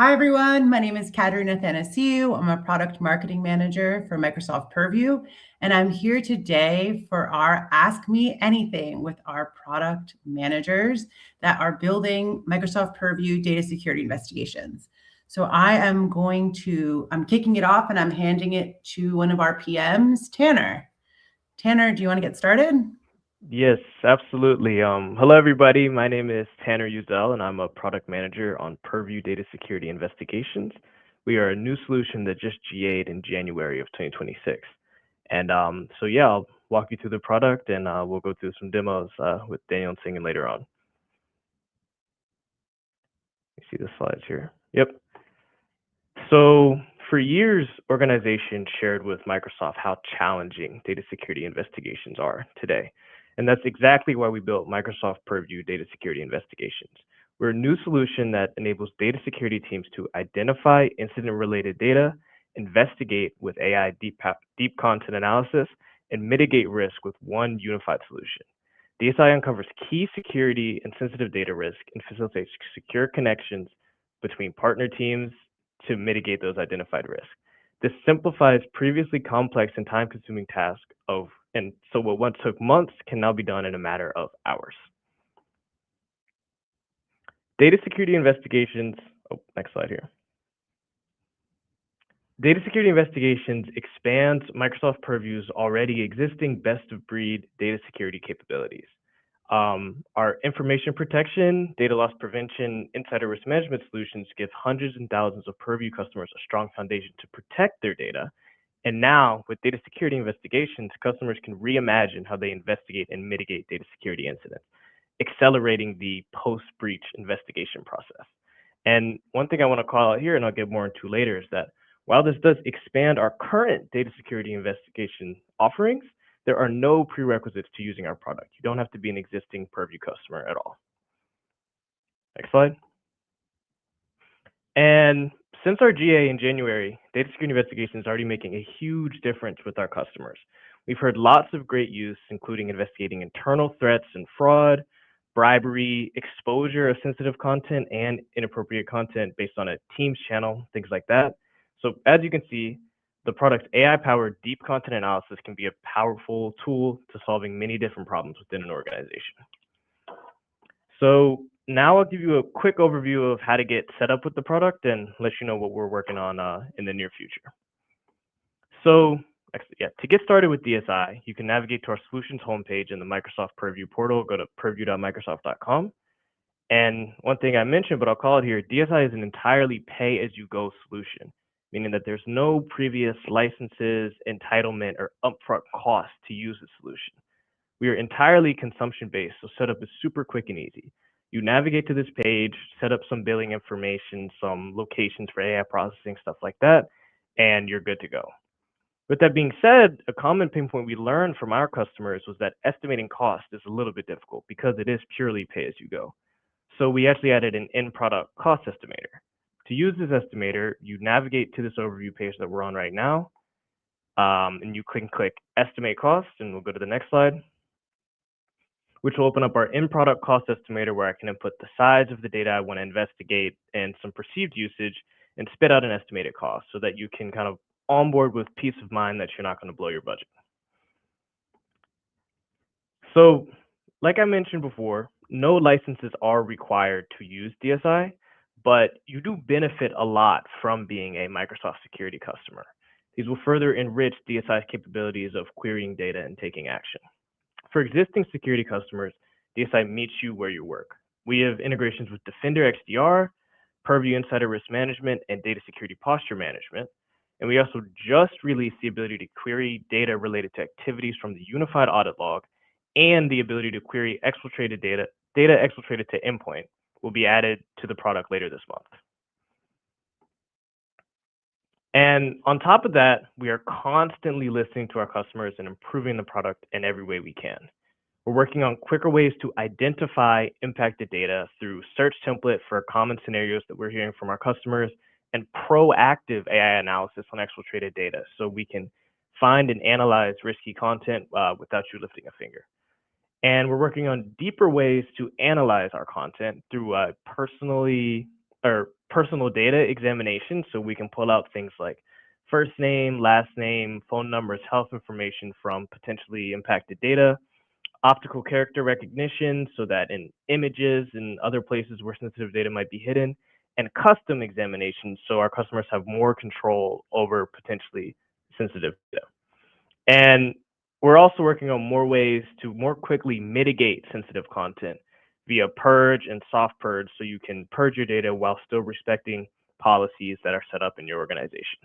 Hi, everyone. My name is Katerina Thanasiou. I'm a product marketing manager for Microsoft Purview, and I'm here today for our Ask Me Anything with our product managers that are building Microsoft Purview data security investigations. So I'm kicking it off and I'm handing it to one of our PMs, Tanner. Tanner, do you want to get started? Yes, absolutely. Hello, everybody. My name is Tanner Uzel, and I'm a product manager on Purview Data Security Investigations. We are a new solution that just GA'd in January of 2026. And yeah, I'll walk you through the product, and we'll go through some demos with Daniel and Singh later on. You see the slides here. Yep. So for years, organizations shared with Microsoft how challenging data security investigations are today. And that's exactly why we built Microsoft Purview Data Security Investigations. We're a new solution that enables data security teams to identify incident-related data, investigate with AI deep content analysis, and mitigate risk with one unified solution. DSI uncovers key security and sensitive data risk and facilitates secure connections between partner teams to mitigate those identified risks. This simplifies previously complex and time-consuming tasks and so what once took months can now be done in a matter of hours. Data security investigations, next slide here. Data security investigations expands Microsoft Purview's already existing best-of-breed data security capabilities. Our information protection, data loss prevention, insider risk management solutions give hundreds and thousands of Purview customers a strong foundation to protect their data. And now, with data security investigations, customers can reimagine how they investigate and mitigate data security incidents, accelerating the post-breach investigation process. And one thing I want to call out here, and I'll get more into later, is that while this does expand our current data security investigation offerings, there are no prerequisites to using our product. You don't have to be an existing Purview customer at all. Next slide. And since our GA in January, data security investigation is already making a huge difference with our customers. We've heard lots of great use, including investigating internal threats and fraud, bribery, exposure of sensitive content, and inappropriate content based on a Teams channel, things like that. So as you can see, the product's AI-powered deep content analysis can be a powerful tool to solving many different problems within an organization. So now I'll give you a quick overview of how to get set up with the product and let you know what we're working on in the near future. So to get started with DSI, you can navigate to our solutions homepage in the Microsoft Purview portal. Go to purview.microsoft.com. And one thing I mentioned, but I'll call it here, DSI is an entirely pay-as-you-go solution, meaning that there's no previous licenses, entitlement, or upfront cost to use the solution. We are entirely consumption-based, so setup is super quick and easy. You navigate to this page, set up some billing information, some locations for AI processing, stuff like that, and you're good to go. With that being said, a common pain point we learned from our customers was that estimating cost is a little bit difficult because it is purely pay-as-you-go. So we actually added an in-product cost estimator. To use this estimator, you navigate to this overview page that we're on right now, and you can click Estimate Cost, and we'll go to the next slide, which will open up our in-product cost estimator where I can input the size of the data I want to investigate and some perceived usage and spit out an estimated cost so that you can kind of onboard with peace of mind that you're not going to blow your budget. So, like I mentioned before, no licenses are required to use DSI, but you do benefit a lot from being a Microsoft security customer. These will further enrich DSI's capabilities of querying data and taking action. For existing security customers, DSI meets you where you work. We have integrations with Defender XDR, Purview Insider Risk Management, and Data Security Posture Management. And we also just released the ability to query data related to activities from the unified audit log, and the ability to query exfiltrated data exfiltrated to endpoint will be added to the product later this month. And on top of that, we are constantly listening to our customers and improving the product in every way we can. We're working on quicker ways to identify impacted data through search template for common scenarios that we're hearing from our customers, and proactive AI analysis on exfiltrated data so we can find and analyze risky content without you lifting a finger. And we're working on deeper ways to analyze our content through personally or personal data examination, so we can pull out things like first name, last name, phone numbers, health information from potentially impacted data, optical character recognition, so that in images and other places where sensitive data might be hidden, and custom examinations, so our customers have more control over potentially sensitive data. And we're also working on more ways to more quickly mitigate sensitive content via purge and soft purge, so you can purge your data while still respecting policies that are set up in your organization.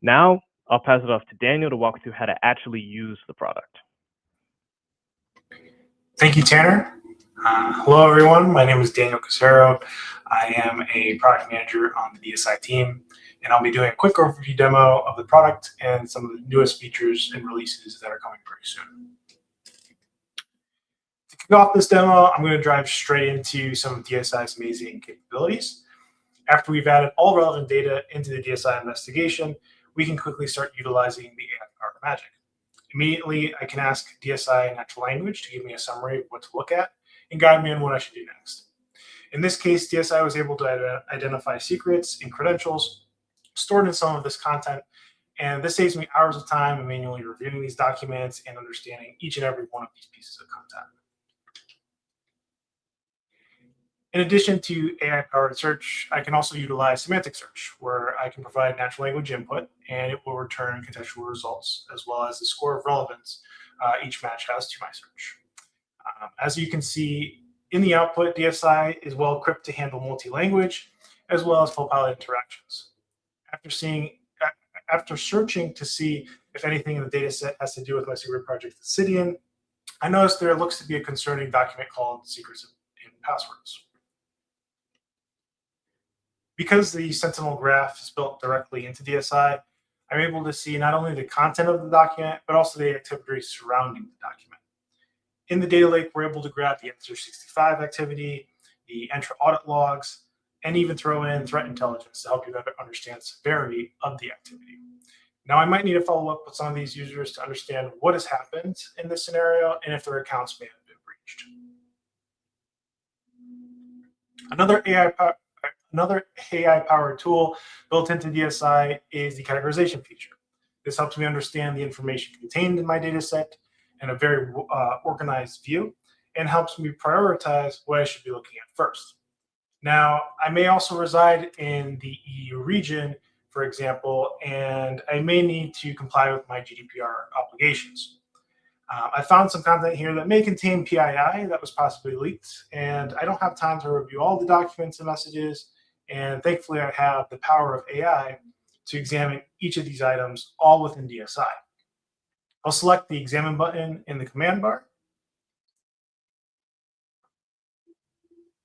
Now, I'll pass it off to Daniel to walk through how to actually use the product. Thank you, Tanner. Hello, everyone. My name is Daniel Casero. I am a product manager on the DSI team, and I'll be doing a quick overview demo of the product and some of the newest features and releases that are coming very soon. To kick off this demo, I'm going to drive straight into some of DSI's amazing capabilities. After we've added all relevant data into the DSI investigation, we can quickly start utilizing the AI-powered magic. Immediately, I can ask DSI natural language to give me a summary of what to look at and guide me on what I should do next. In this case, DSI was able to identify secrets and credentials stored in some of this content, and this saves me hours of time in manually reviewing these documents and understanding each and every one of these pieces of content. In addition to AI-powered search, I can also utilize semantic search, where I can provide natural language input, and it will return contextual results, as well as the score of relevance each match has to my search. As you can see in the output, DSI is well equipped to handle multi-language, as well as full-pilot interactions. After searching to see if anything in the data set has to do with my secret project Obsidian, I noticed there looks to be a concerning document called Secrets and Passwords. Because the Sentinel graph is built directly into DSI, I'm able to see not only the content of the document, but also the activities surrounding the document. In the data lake, we're able to grab the Enter 65 activity, the Enter audit logs, and even throw in threat intelligence to help you better understand the severity of the activity. Now, I might need to follow up with some of these users to understand what has happened in this scenario and if their accounts may have been breached. Another AI-powered tool built into DSI is the categorization feature. This helps me understand the information contained in my data set in a very organized view and helps me prioritize what I should be looking at first. Now, I may also reside in the EU region, for example, and I may need to comply with my GDPR obligations. I found some content here that may contain PII that was possibly leaked, and I don't have time to review all the documents and messages, and thankfully I have the power of AI to examine each of these items all within DSI. I'll select the Examine button in the command bar.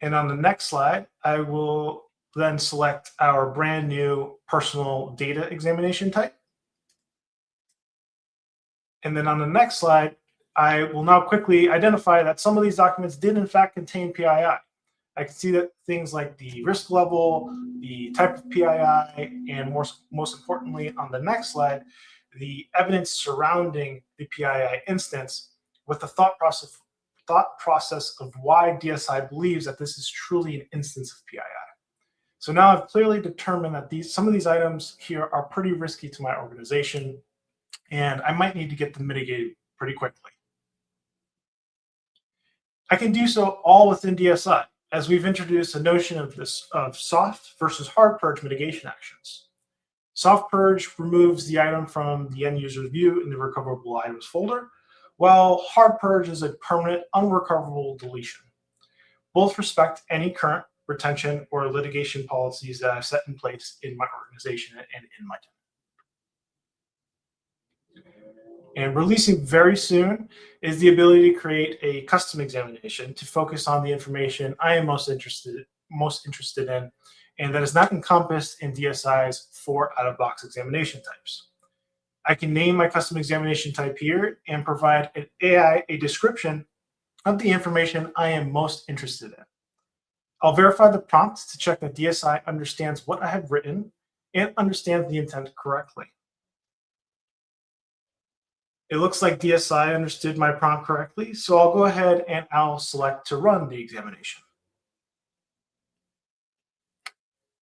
And on the next slide, I will then select our brand new personal data examination type. And then on the next slide, I will now quickly identify that some of these documents did in fact contain PII. I can see that things like the risk level, the type of PII, and most importantly, on the next slide, the evidence surrounding the PII instance with the thought process of why DSI believes that this is truly an instance of PII. So now I've clearly determined that some of these items here are pretty risky to my organization, and I might need to get them mitigated pretty quickly. I can do so all within DSI, as we've introduced a notion of soft versus hard purge mitigation actions. Soft purge removes the item from the end user's view in the recoverable items folder, while hard purge is a permanent, unrecoverable deletion. Both respect any current retention or litigation policies that I've set in place in my organization and in my team. And releasing very soon is the ability to create a custom examination to focus on the information I am most interested in, and that is not encompassed in DSI's 4 out-of-box examination types. I can name my custom examination type here and provide an AI a description of the information I am most interested in. I'll verify the prompt to check that DSI understands what I have written and understands the intent correctly. It looks like DSI understood my prompt correctly, so I'll go ahead and I'll select to run the examination.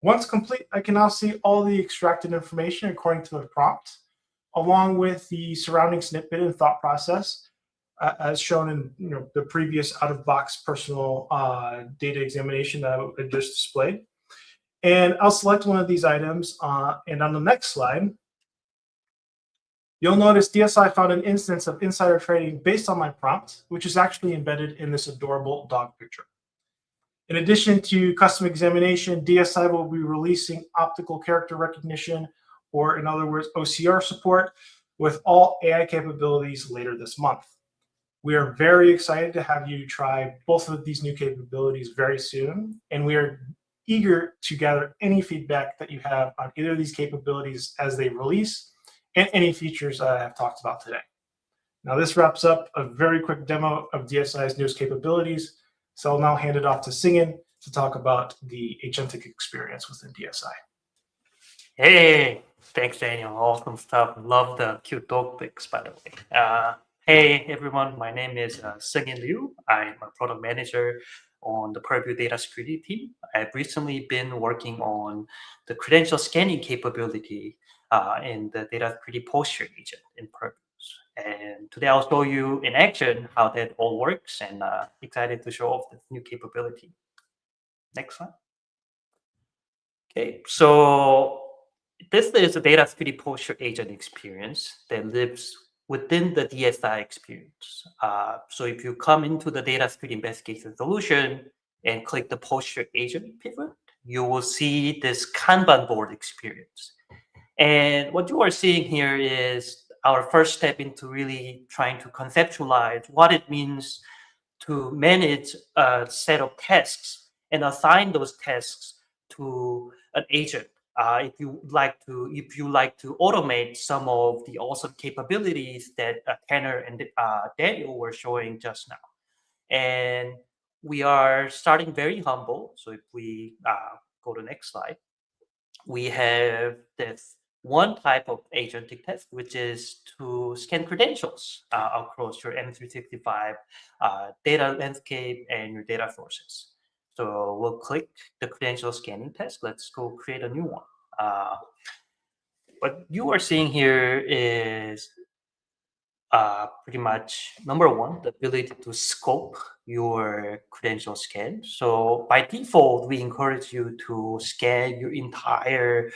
Once complete, I can now see all the extracted information according to the prompt, along with the surrounding snippet and thought process, as shown in the previous out-of-box personal data examination that I just displayed. And I'll select one of these items, and on the next slide, you'll notice DSI found an instance of insider trading based on my prompt, which is actually embedded in this adorable dog picture. In addition to custom examination, DSI will be releasing optical character recognition, or in other words, OCR support, with all AI capabilities later this month. We are very excited to have you try both of these new capabilities very soon, and we are eager to gather any feedback that you have on either of these capabilities as they release, and any features that I have talked about today. Now, this wraps up a very quick demo of DSI's newest capabilities. So I'll now hand it off to Singin to talk about the agentic experience within DSI. Hey, thanks, Daniel. Awesome stuff. Love the cute dog pics, by the way. Hey, everyone. My name is Singin Liu. I'm a product manager on the Purview data security team. I've recently been working on the credential scanning capability in the data security posture agent in Purview. And today I'll show you in action how that all works, and excited to show off this new capability. Next slide. Okay, so this is a data security posture agent experience that lives within the DSI experience. So if you come into the data security investigation solution and click the posture agent pivot, you will see this Kanban board experience. And what you are seeing here is our first step into really trying to conceptualize what it means to manage a set of tasks and assign those tasks to an agent. If you like to automate some of the awesome capabilities that Tanner and Daniel were showing just now. And we are starting very humble. So if we go to the next slide, we have this one type of agentic test, which is to scan credentials across your M365 data landscape and your data sources. So we'll click the credential scanning test. Let's go create a new one. What you are seeing here is pretty much number one, the ability to scope your credential scan. So by default, we encourage you to scan your entire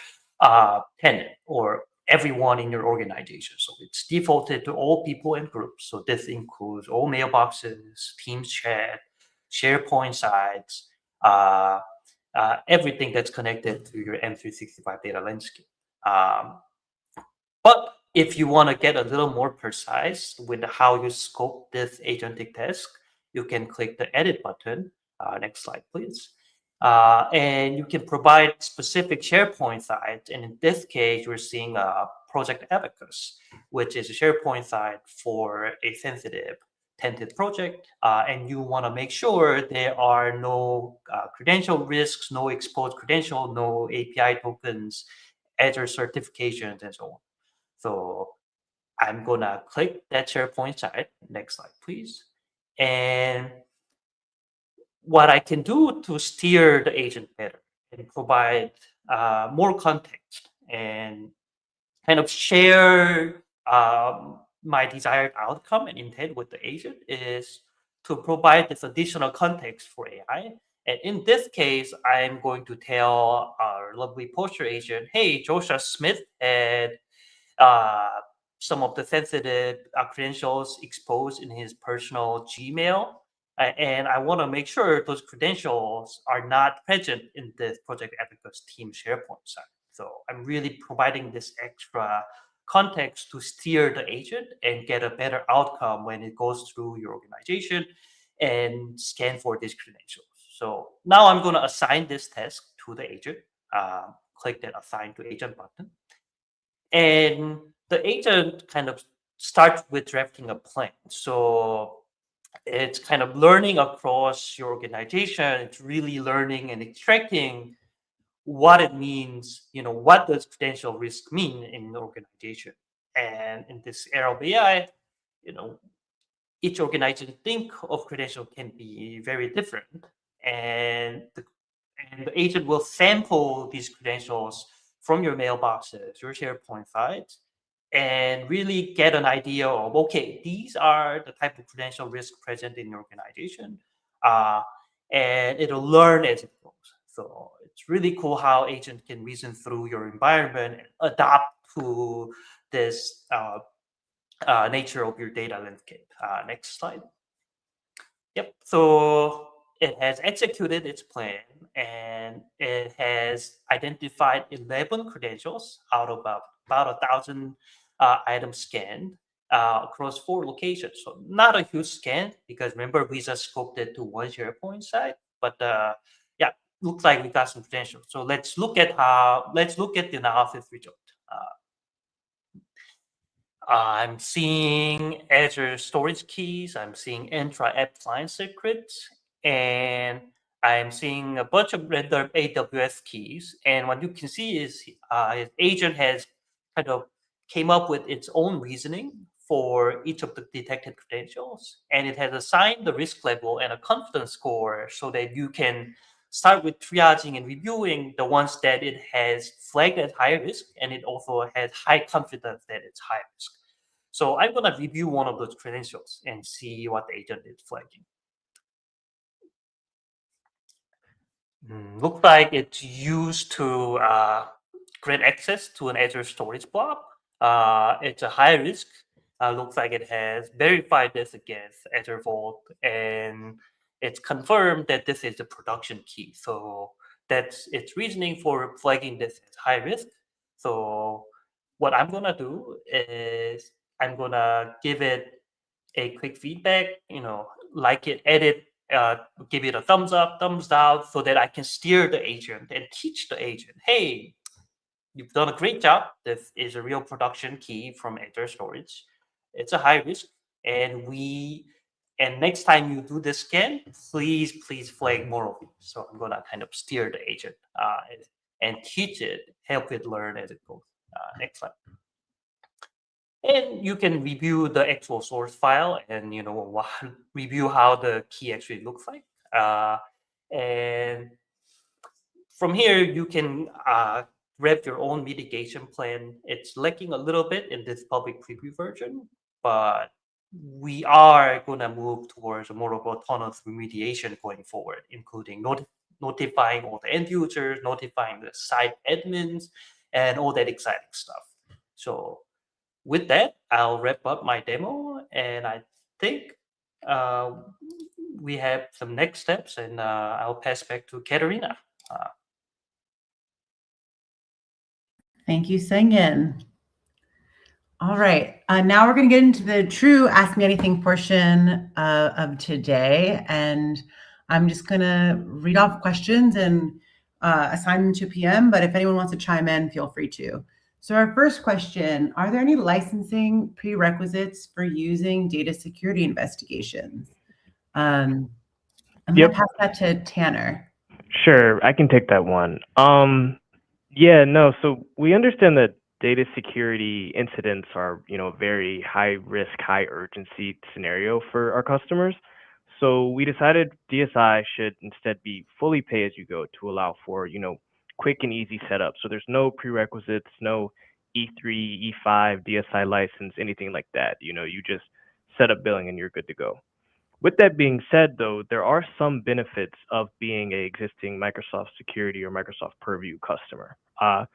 tenant or everyone in your organization. So it's defaulted to all people and groups. So this includes all mailboxes, Teams chat, SharePoint sites, everything that's connected to your M365 data landscape. But if you want to get a little more precise with how you scope this agentic task, you can click the edit button. Next slide, please. And you can provide specific SharePoint sites. And in this case, we're seeing Project Abacus, which is a SharePoint site for a sensitive tented project. And you want to make sure there are no credential risks, no exposed credential, no API tokens, Azure certifications, and so on. So I'm going to click that SharePoint site. Next slide, please. And what I can do to steer the agent better and provide more context and kind of share my desired outcome and intent with the agent is to provide this additional context for AI. And in this case, I'm going to tell our lovely posture agent, hey, Joshua Smith had some of the sensitive credentials exposed in his personal Gmail. And I want to make sure those credentials are not present in this Project Abacus team SharePoint site. So I'm really providing this extra context to steer the agent and get a better outcome when it goes through your organization and scan for these credentials. So now I'm going to assign this task to the agent. Click that Assign to Agent button. And the agent kind of starts with drafting a plan. So it's kind of learning across your organization. It's really learning and extracting what it means, what does credential risk mean in the organization. And in this era of AI, each organization think of credential can be very different. And And the agent will sample these credentials from your mailboxes, your SharePoint files, and really get an idea of, okay, these are the type of credential risk present in your organization. And it'll learn as it goes. So it's really cool how agent can reason through your environment and adapt to this nature of your data landscape. Next slide. Yep. So it has executed its plan and it has identified 11 credentials out of about 1,000 items scanned across 4 locations. So not a huge scan because remember we just scoped it to one SharePoint site, but yeah, looks like we got some credentials. So let's look at the analysis result. I'm seeing Azure storage keys. I'm seeing Entra app client secrets, and I'm seeing a bunch of random AWS keys. And what you can see is his agent has kind of came up with its own reasoning for each of the detected credentials, and it has assigned the risk level and a confidence score so that you can start with triaging and reviewing the ones that it has flagged as high risk, and it also has high confidence that it's high risk. So I'm going to review one of those credentials and see what the agent is flagging. Looks like it's used to grant access to an Azure storage blob. It's a high risk. Looks like it has verified this against Azure Vault, and it's confirmed that this is a production key. So that's its reasoning for flagging this as high risk. So what I'm gonna do is I'm gonna give it a quick feedback, like it, edit, give it a thumbs up, thumbs down, so that I can steer the agent and teach the agent, hey, you've done a great job. This is a real production key from Azure Storage. It's a high risk, and next time you do this scan, please flag more of it. So I'm gonna kind of steer the agent and teach it, help it learn as it goes. Next slide. And you can review the actual source file and review how the key actually looks like. And from here, you can grab your own mitigation plan. It's lacking a little bit in this public preview version, but we are going to move towards a more of autonomous remediation going forward, including notifying all the end users, notifying the site admins, and all that exciting stuff. So with that, I'll wrap up my demo, and I think we have some next steps, and I'll pass back to Katerina. Thank you, Sengen. All right, now we're going to get into the true Ask Me Anything portion of today, and I'm just going to read off questions and assign them to PM, but if anyone wants to chime in, feel free to. So our first question, are there any licensing prerequisites for using data security investigations? I'm going to pass that to Tanner. Sure, I can take that one. Yeah, no, so we understand that data security incidents are, a very high risk, high urgency scenario for our customers. So we decided DSI should instead be fully pay as you go to allow for, quick and easy setup. So there's no prerequisites, no E3, E5, DSI license, anything like that. You just set up billing and you're good to go. With that being said, though, there are some benefits of being an existing Microsoft Security or Microsoft Purview customer. I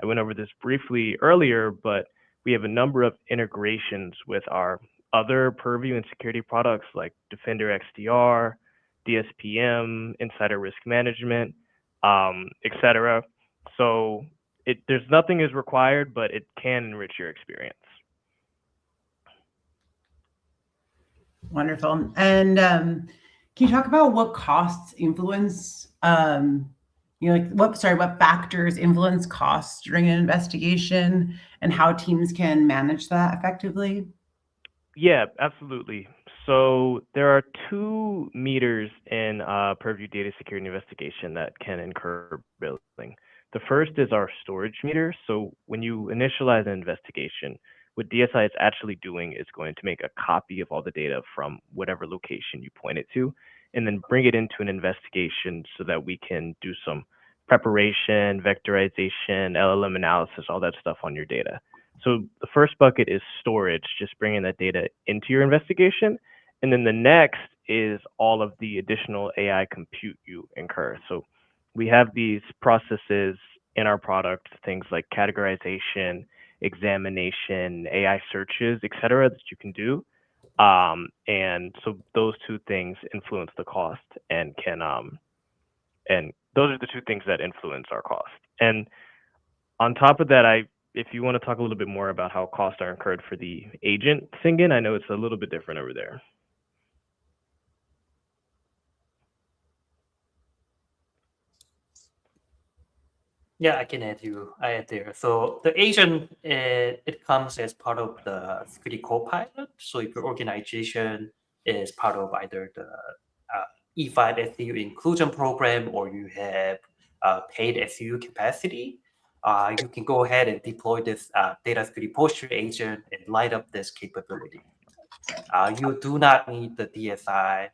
went over this briefly earlier, but we have a number of integrations with our other Purview and security products like Defender XDR, DSPM, Insider Risk Management, etc. So there's nothing is required, but it can enrich your experience. Wonderful. And can you talk about what costs influence, what factors influence costs during an investigation and how teams can manage that effectively? Yeah, absolutely. So there are 2 meters in Purview data security investigation that can incur billing. The first is our storage meter. So when you initialize an investigation, what DSI is actually doing is going to make a copy of all the data from whatever location you point it to, and then bring it into an investigation so that we can do some preparation, vectorization, LLM analysis, all that stuff on your data. So the first bucket is storage, just bringing that data into your investigation. And then the next is all of the additional AI compute you incur. So we have these processes in our product, things like categorization, examination, AI searches, et cetera, that you can do. And so those two things influence the cost and can, and those are the two things that influence our cost. And on top of that, if you want to talk a little bit more about how costs are incurred for the agent sing-in, I know it's a little bit different over there. Yeah, I can add there. So the agent, it comes as part of the security co-pilot. So if your organization is part of either the E5 SEU inclusion program or you have paid SEU capacity, you can go ahead and deploy this data security posture agent and light up this capability. You do not need the DSI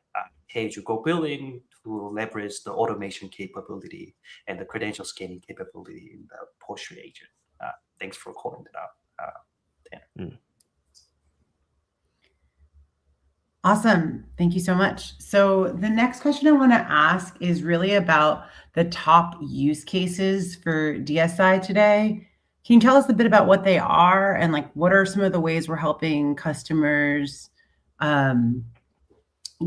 pay-as-you-go billing to leverage the automation capability and the credential scanning capability in the posture agent. Thanks for calling it out, Tanner. Awesome. Thank you so much. So the next question I want to ask is really about the top use cases for DSI today. Can you tell us a bit about what they are and like what are some of the ways we're helping customers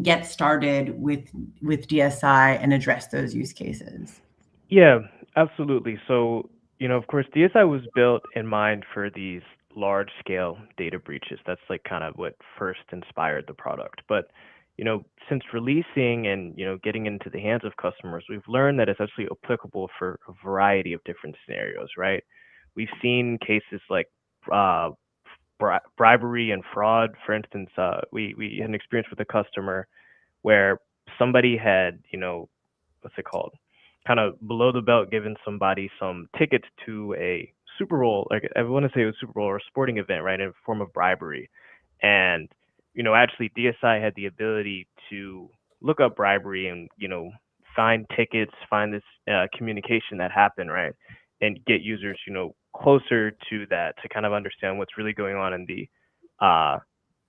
get started with DSI and address those use cases? Yeah, absolutely. So, of course, DSI was built in mind for these large scale data breaches. That's like kind of what first inspired the product. But, since releasing and, getting into the hands of customers, we've learned that it's actually applicable for a variety of different scenarios, right? We've seen cases like bribery and fraud. For instance, we had an experience with a customer where somebody had, what's it called? Kind of below the belt given somebody some tickets to a Super Bowl, like I want to say it was Super Bowl or a sporting event, right, in a form of bribery. And, actually DSI had the ability to look up bribery and, find tickets, find this communication that happened, right, and get users, closer to that to kind of understand what's really going on in the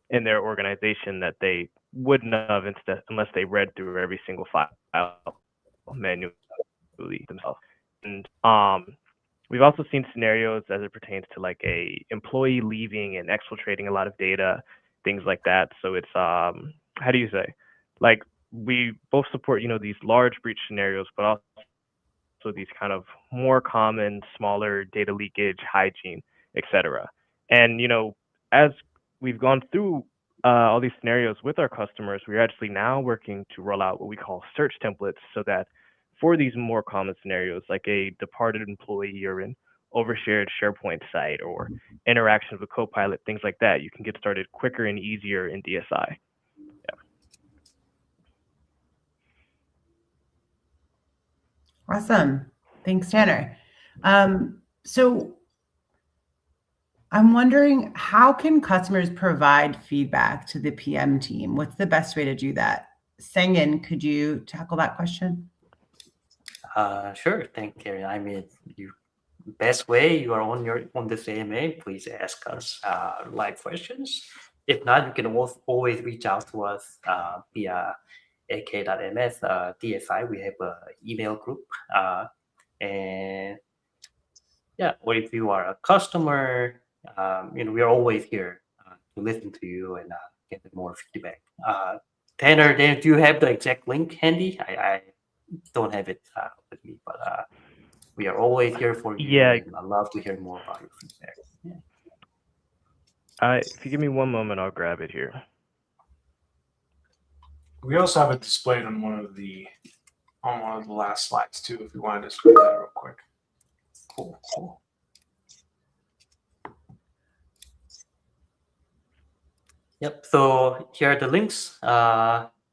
in their organization that they wouldn't have unless they read through every single file manually themselves. And we've also seen scenarios as it pertains to like a employee leaving and exfiltrating a lot of data, things like that. So it's how do you say, like we both support these large breach scenarios, but also these kind of more common, smaller data leakage, hygiene, etc. And as we've gone through all these scenarios with our customers, we're actually now working to roll out what we call search templates so that for these more common scenarios, like a departed employee or an overshared SharePoint site or interaction with a Copilot, things like that, you can get started quicker and easier in DSI. Yeah. Awesome. Thanks, Tanner. So I'm wondering, how can customers provide feedback to the PM team? What's the best way to do that? Sengen, could you tackle that question? Sure. Thank you, Karen. I mean, best way you are on this AMA, please ask us live questions. If not, you can always reach out to us via ak.ms DSI. We have an email group, and yeah, or if you are a customer, we are always here to listen to you and get more feedback. Tanner, do you have the exact link handy? I don't have it with me, but we are always here for you. Yeah. And I'd love to hear more about your feedback. If you give me one moment, I'll grab it here. We also have it displayed on one of the last slides too, if you want to describe that real quick. Cool. Yep. So here are the links.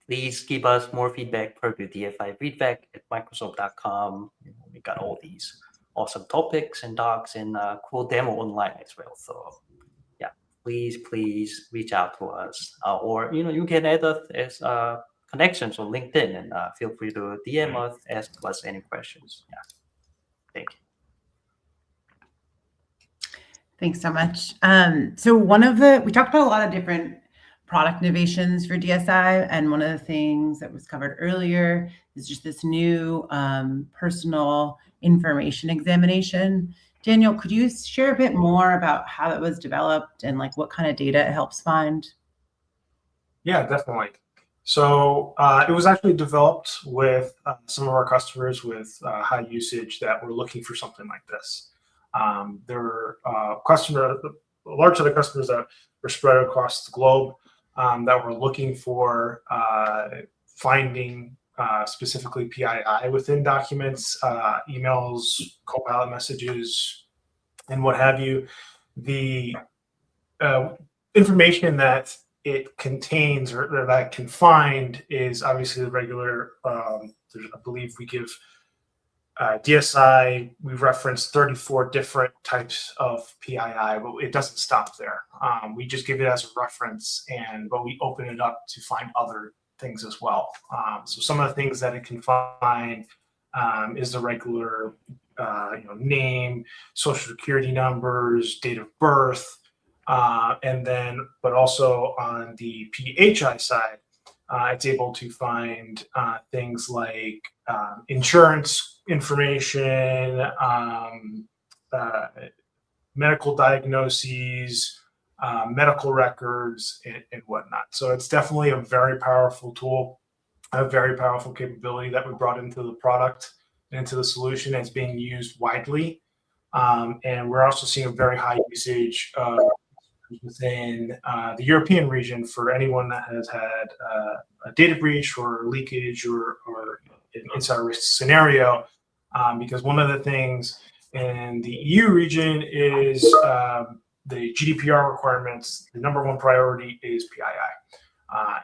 Please give us more feedback, Purview DSI feedback at Microsoft.com. We got all these awesome topics and docs and cool demo online as well. So yeah, please reach out to us, or you can add us as connections on LinkedIn, and feel free to DM us, ask us any questions. Yeah, thank you. Thanks so much. So we talked about a lot of different product innovations for DSI, and one of the things that was covered earlier is just this new personal information examination. Daniel, could you share a bit more about how it was developed and like what kind of data it helps find? Yeah, definitely. So it was actually developed with some of our customers with high usage that were looking for something like this. There were a large set of customers that were spread across the globe that were looking for finding specifically PII within documents, emails, Copilot messages, and what have you. The information that it contains or that it can find is obviously the regular. I believe we give DSI, we reference 34 different types of PII, but it doesn't stop there. We just give it as a reference, but we open it up to find other things as well. So some of the things that it can find is the regular name, social security numbers, date of birth, but also on the PHI side, it's able to find things like insurance information, medical diagnoses, medical records, and whatnot. So it's definitely a very powerful tool, a very powerful capability that we brought into the product, into the solution. It's being used widely. And we're also seeing a very high usage within the European region for anyone that has had a data breach or leakage or an insider risk scenario. Because one of the things in the EU region is the GDPR requirements. The number one priority is PII.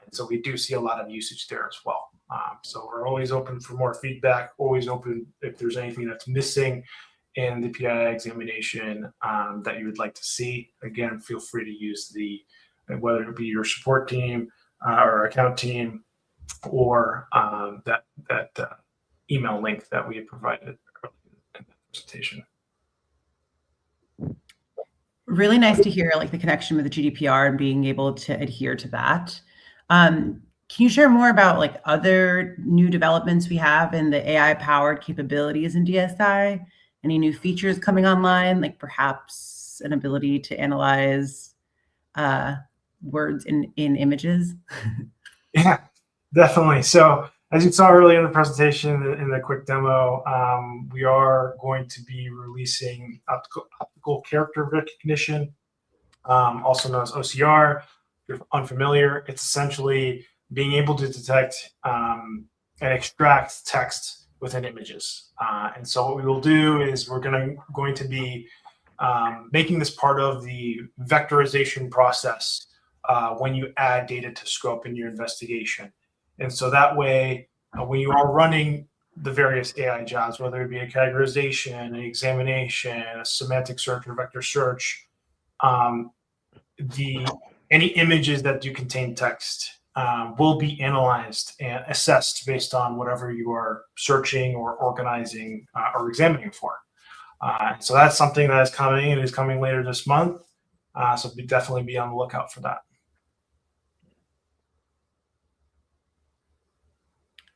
And so we do see a lot of usage there as well. So we're always open for more feedback, always open if there's anything that's missing in the PII examination that you would like to see. Again, feel free to use whether it be your support team or account team or that email link that we had provided in the presentation. Really nice to hear like the connection with the GDPR and being able to adhere to that. Can you share more about like other new developments we have in the AI-powered capabilities in DSI? Any new features coming online, like perhaps an ability to analyze words in images? Yeah, definitely. So as you saw earlier in the presentation, in the quick demo, we are going to be releasing optical character recognition, also known as OCR. If you're unfamiliar, it's essentially being able to detect and extract text within images. And so what we will do is we're going to be making this part of the vectorization process when you add data to scope in your investigation. And so that way, when you are running the various AI jobs, whether it be a categorization, an examination, a semantic search, or vector search, any images that do contain text will be analyzed and assessed based on whatever you are searching or organizing or examining for. So that's something that is coming. It is coming later this month. So definitely be on the lookout for that.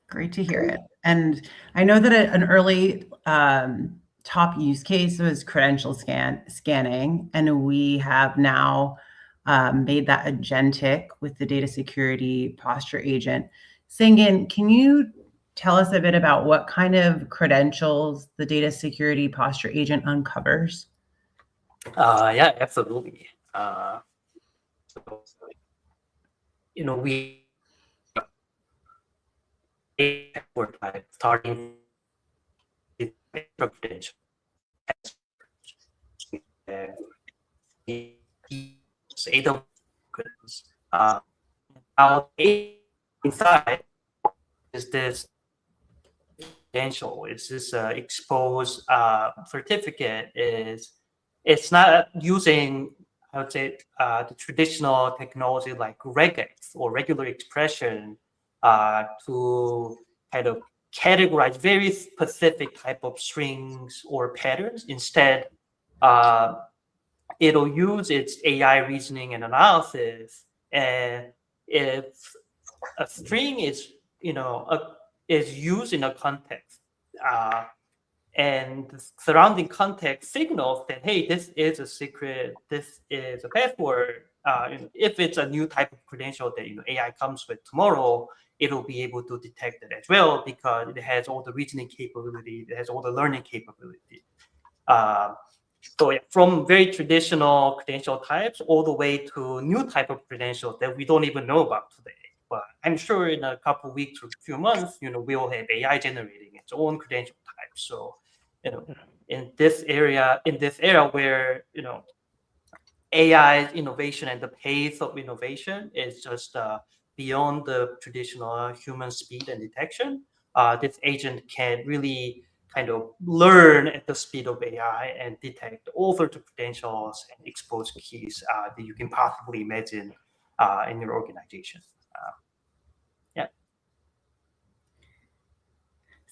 Great to hear it. And I know that an early top use case was credential scanning, and we have now made that agentic with the data security posture agent. Sangin, can you tell us a bit about what kind of credentials the data security posture agent uncovers? Yeah, absolutely. We were starting with credential. Out inside is this credential. It's this exposed certificate. It's not using, I would say, the traditional technology like regex or regular expression to kind of categorize very specific type of strings or patterns. Instead, it'll use its AI reasoning and analysis. And if a string is, is used in a context, and the surrounding context signals that, hey, this is a secret, this is a password. If it's a new type of credential that AI comes with tomorrow, it'll be able to detect it as well because it has all the reasoning capability, it has all the learning capability. So yeah, from very traditional credential types all the way to new type of credentials that we don't even know about today. But I'm sure in a couple of weeks or a few months, we'll have AI generating its own credential types. So, in this era where AI innovation and the pace of innovation is just beyond the traditional human speed and detection, this agent can really kind of learn at the speed of AI and detect all sorts of credentials and expose keys that you can possibly imagine in your organization. Yeah.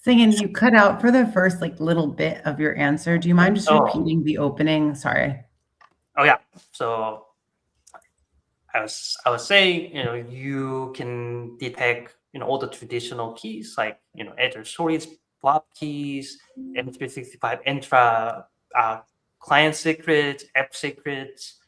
Singin, you cut out for the first little bit of your answer. Do you mind just repeating the opening? Sorry. Oh yeah. So I was saying, you can detect all the traditional keys like Azure storage blob keys, M365 Entra client secrets, app secrets,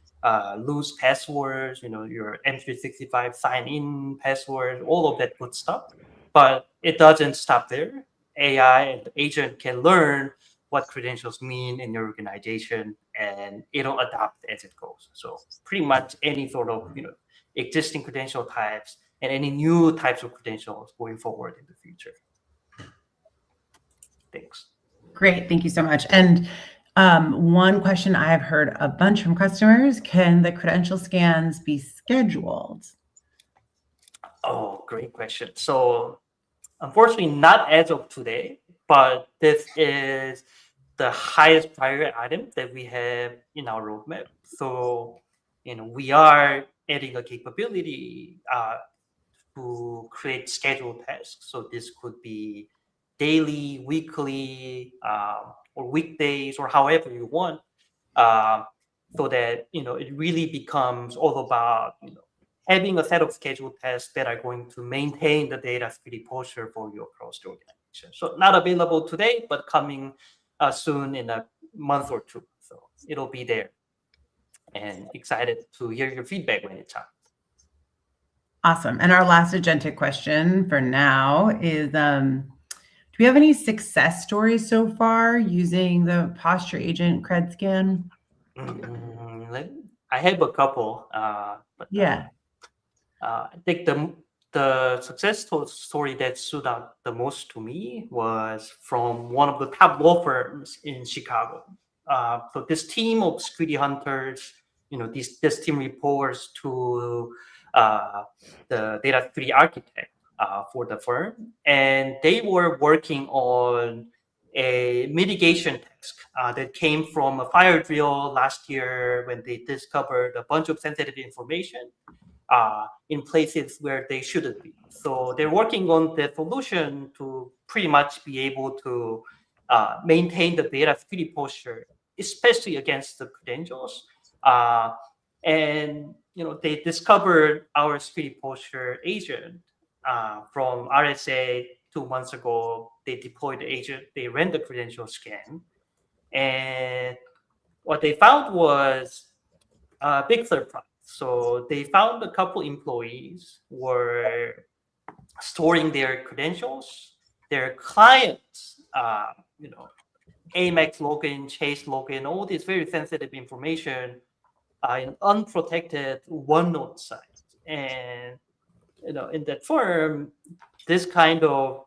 loose passwords, your M365 sign-in password, all of that good stuff. But it doesn't stop there. AI and the agent can learn what credentials mean in your organization, and it'll adapt as it goes. So pretty much any sort of existing credential types and any new types of credentials going forward in the future. Thanks. Great, thank you so much. And one question I've heard a bunch from customers: can the credential scans be scheduled? Oh, great question. So unfortunately, not as of today, but this is the highest priority item that we have in our roadmap. So, we are adding a capability to create scheduled tasks. So this could be daily, weekly, or weekdays, or however you want, so that it really becomes all about having a set of scheduled tasks that are going to maintain the data security posture for you across the organization. So not available today, but coming soon in a month or two. So it'll be there. And excited to hear your feedback when it's out. Awesome. And our last agentic question for now is, do we have any success stories so far using the posture agent cred scan? I have a couple. But yeah. I think the success story that stood out the most to me was from one of the top law firms in Chicago. So this team of security hunters, this team reports to the data security architect for the firm, and they were working on a mitigation task that came from a fire drill last year when they discovered a bunch of sensitive information in places where they shouldn't be. So they're working on the solution to pretty much be able to maintain the data security posture, especially against the credentials. And they discovered our security posture agent from RSA 2 months ago. They deployed the agent, they ran the credential scan, and what they found was a big surprise. So they found a couple employees were storing their credentials, their clients, Amex login, Chase login, all this very sensitive information in unprotected OneNote sites. And in that firm, this kind of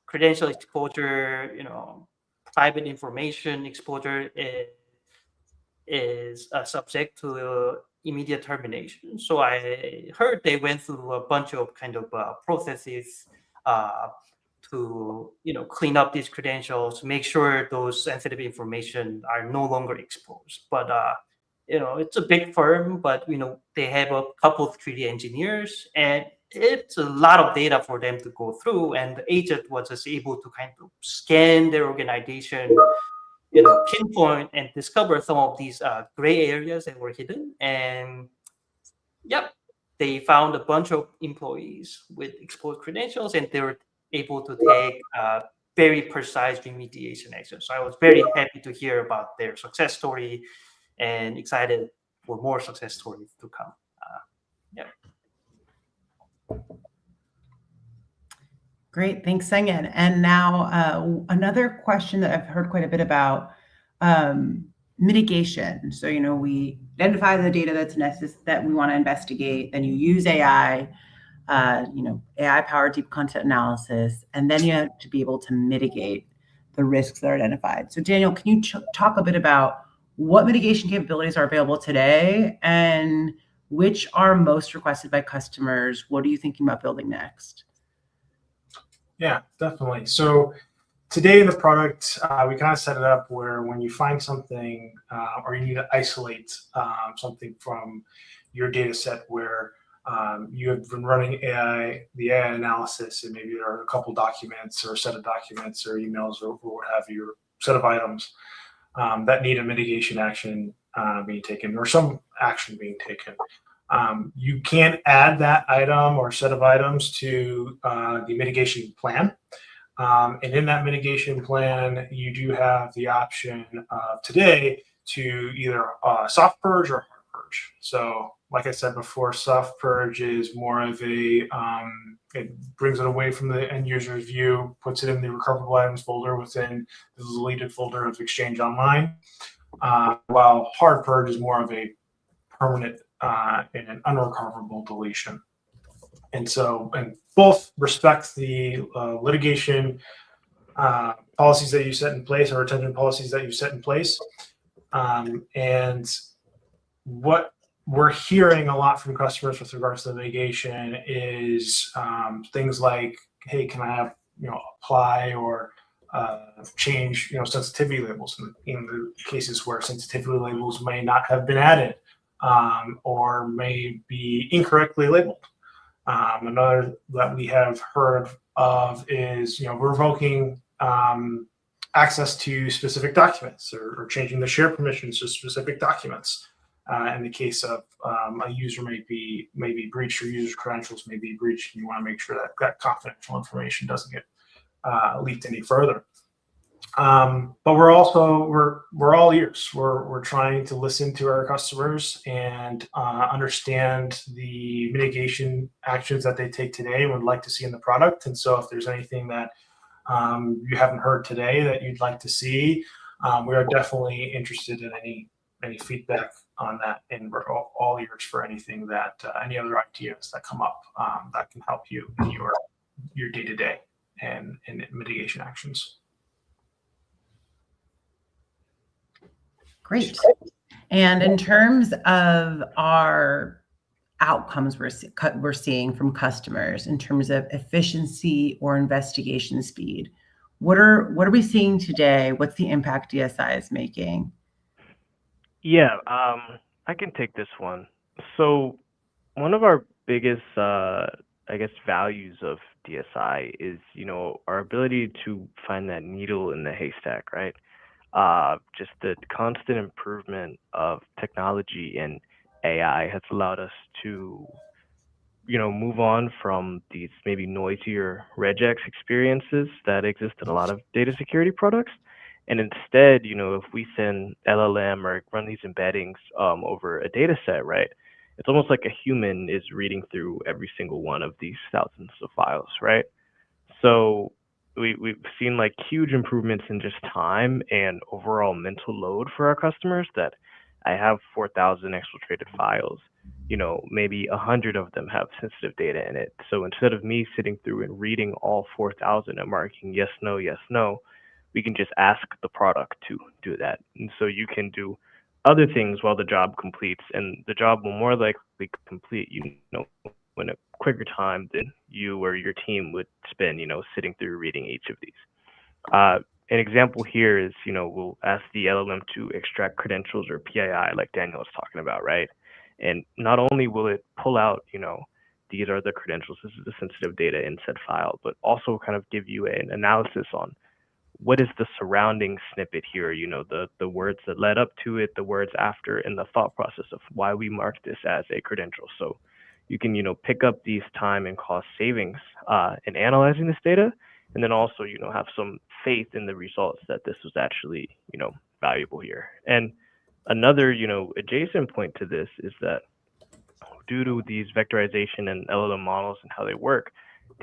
credential exposure, private information exposure is subject to immediate termination. So I heard they went through a bunch of kind of processes to clean up these credentials, make sure those sensitive information are no longer exposed. But it's a big firm, but they have a couple of 3D engineers, and it's a lot of data for them to go through. And the agent was just able to kind of scan their organization, pinpoint and discover some of these gray areas that were hidden. And yep, they found a bunch of employees with exposed credentials, and they were able to take very precise remediation actions. So I was very happy to hear about their success story, and excited for more success stories to come. Yeah. Great, thanks, Sengen. And now another question that I've heard quite a bit about, mitigation. So, we identify the data that we want to investigate, then you use AI, AI-powered deep content analysis, and then you have to be able to mitigate the risks that are identified. So, Daniel, can you talk a bit about what mitigation capabilities are available today and which are most requested by customers? What are you thinking about building next? Yeah, definitely. So today in the product, we kind of set it up where when you find something or you need to isolate something from your data set where you have been running the AI analysis, and maybe there are a couple documents or a set of documents or emails or what have you, or set of items that need a mitigation action being taken or some action being taken. You can add that item or set of items to the mitigation plan. And in that mitigation plan, you do have the option today to either soft purge or hard purge. So like I said before, soft purge is more of it brings it away from the end user's view, puts it in the recoverable items folder within the deleted folder of Exchange Online, while hard purge is more of a permanent and an unrecoverable deletion. And both respect the litigation policies that you set in place, or retention policies that you set in place. And what we're hearing a lot from customers with regards to mitigation is things like, hey, can I have, apply or change, sensitivity labels in the cases where sensitivity labels may not have been added or may be incorrectly labeled. Another that we have heard of is, revoking access to specific documents or changing the share permissions to specific documents. In the case of a user may be breached, or user's credentials may be breached, and you want to make sure that that confidential information doesn't get leaked any further. But we're all ears. We're trying to listen to our customers and understand the mitigation actions that they take today and would like to see in the product. And so if there's anything that you haven't heard today that you'd like to see, we are definitely interested in any feedback on that, and we're all ears for anything that any other ideas that come up that can help you in your day-to-day and mitigation actions. Great. And in terms of our outcomes we're seeing from customers in terms of efficiency or investigation speed, what are we seeing today? What's the impact DSI is making? Yeah, I can take this one. So one of our biggest, values of DSI is, our ability to find that needle in the haystack, right? Just the constant improvement of technology and AI has allowed us to, move on from these maybe noisier regex experiences that exist in a lot of data security products. And instead, if we send LLM or run these embeddings over a data set, right, it's almost like a human is reading through every single one of these thousands of files, right? So we've seen like huge improvements in just time and overall mental load for our customers. That I have 4,000 exfiltrated files, maybe 100 of them have sensitive data in it. So instead of me sitting through and reading all 4,000 and marking yes, no, we can just ask the product to do that. And so you can do other things while the job completes, and the job will more likely complete, in a quicker time than you or your team would spend, sitting through reading each of these. An example here is, we'll ask the LLM to extract credentials or PII like Daniel was talking about, right? And not only will it pull out, these are the credentials, this is the sensitive data in said file, but also kind of give you an analysis on what is the surrounding snippet here, the words that led up to it, the words after, and the thought process of why we marked this as a credential. So you can, pick up these time and cost savings in analyzing this data, and then also, have some faith in the results that this was actually, valuable here. And another, adjacent point to this is that due to these vectorization and LLM models and how they work,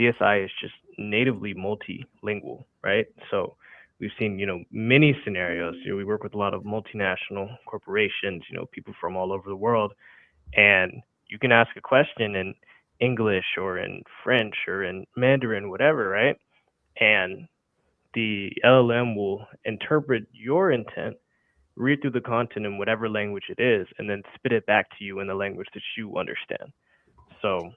DSI is just natively multilingual, right? So we've seen, many scenarios. We work with a lot of multinational corporations, people from all over the world, and you can ask a question in English or in French or in Mandarin, whatever, right? And the LLM will interpret your intent, read through the content in whatever language it is, and then spit it back to you in the language that you understand. So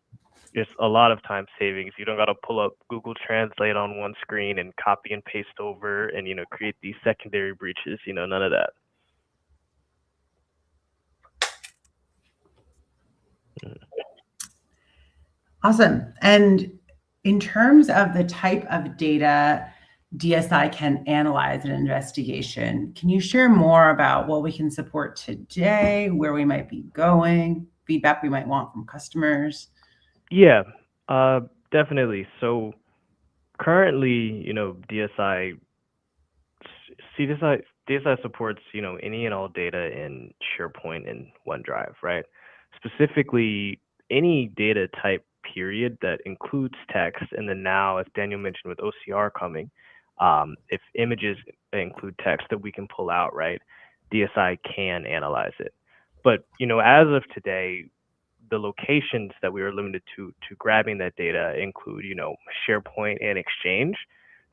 it's a lot of time savings. You don't got to pull up Google Translate on one screen and copy and paste over and, create these secondary breaches, none of that. Awesome. And in terms of the type of data DSI can analyze an investigation, can you share more about what we can support today, where we might be going, feedback we might want from customers? Yeah, definitely. So currently, DSI supports, any and all data in SharePoint and OneDrive, right? Specifically, any data type period that includes text, and then now, as Daniel mentioned with OCR coming, if images include text that we can pull out, right, DSI can analyze it. But, as of today, the locations that we are limited to grabbing that data include, SharePoint and Exchange.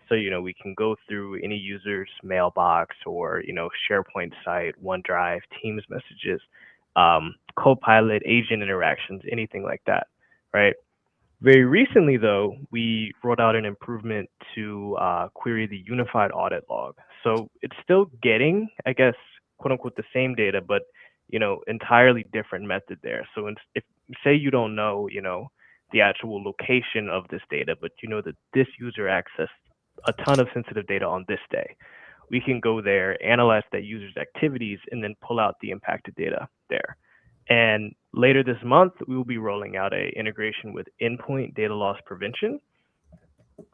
So, we can go through any user's mailbox or, SharePoint site, OneDrive, Teams messages, Copilot, agent interactions, anything like that, right? Very recently, though, we rolled out an improvement to query the unified audit log. So it's still getting, I guess, quote unquote, the same data, but, entirely different method there. So if say you don't know, the actual location of this data, but you know that this user accessed a ton of sensitive data on this day, we can go there, analyze that user's activities, and then pull out the impacted data there. And later this month, we will be rolling out an integration with endpoint data loss prevention.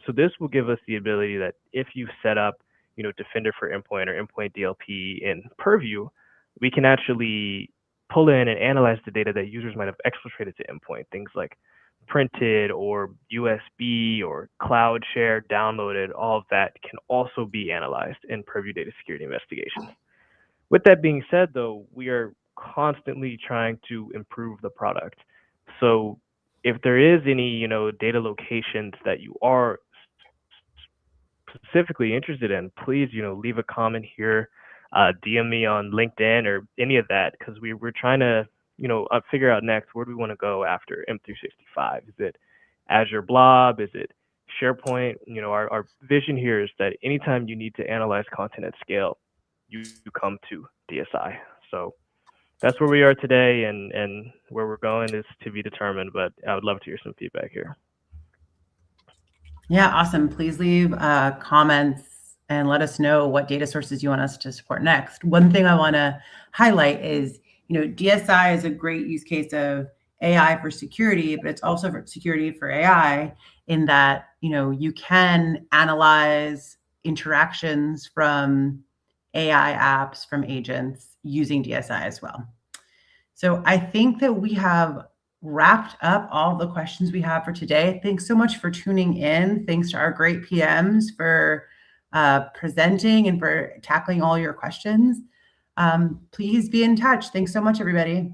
So this will give us the ability that if you set up, Defender for Endpoint or Endpoint DLP in Purview, we can actually pull in and analyze the data that users might have exfiltrated to endpoint, things like printed or USB or cloud share, downloaded, all of that can also be analyzed in Purview data security investigations. With that being said, though, we are constantly trying to improve the product. So if there is any, data locations that you are specifically interested in, please, leave a comment here, DM me on LinkedIn or any of that, because we're trying to, figure out next, where do we want to go after M365? Is it Azure Blob? Is it SharePoint? Our vision here is that anytime you need to analyze content at scale, you come to DSI. So that's where we are today, and where we're going is to be determined, but I would love to hear some feedback here. Yeah, awesome. Please leave comments and let us know what data sources you want us to support next. One thing I want to highlight is, DSI is a great use case of AI for security, but it's also for security for AI in that, you can analyze interactions from AI apps, from agents using DSI as well. So I think that we have wrapped up all the questions we have for today. Thanks so much for tuning in. Thanks to our great PMs for presenting and for tackling all your questions. Please be in touch. Thanks so much, everybody.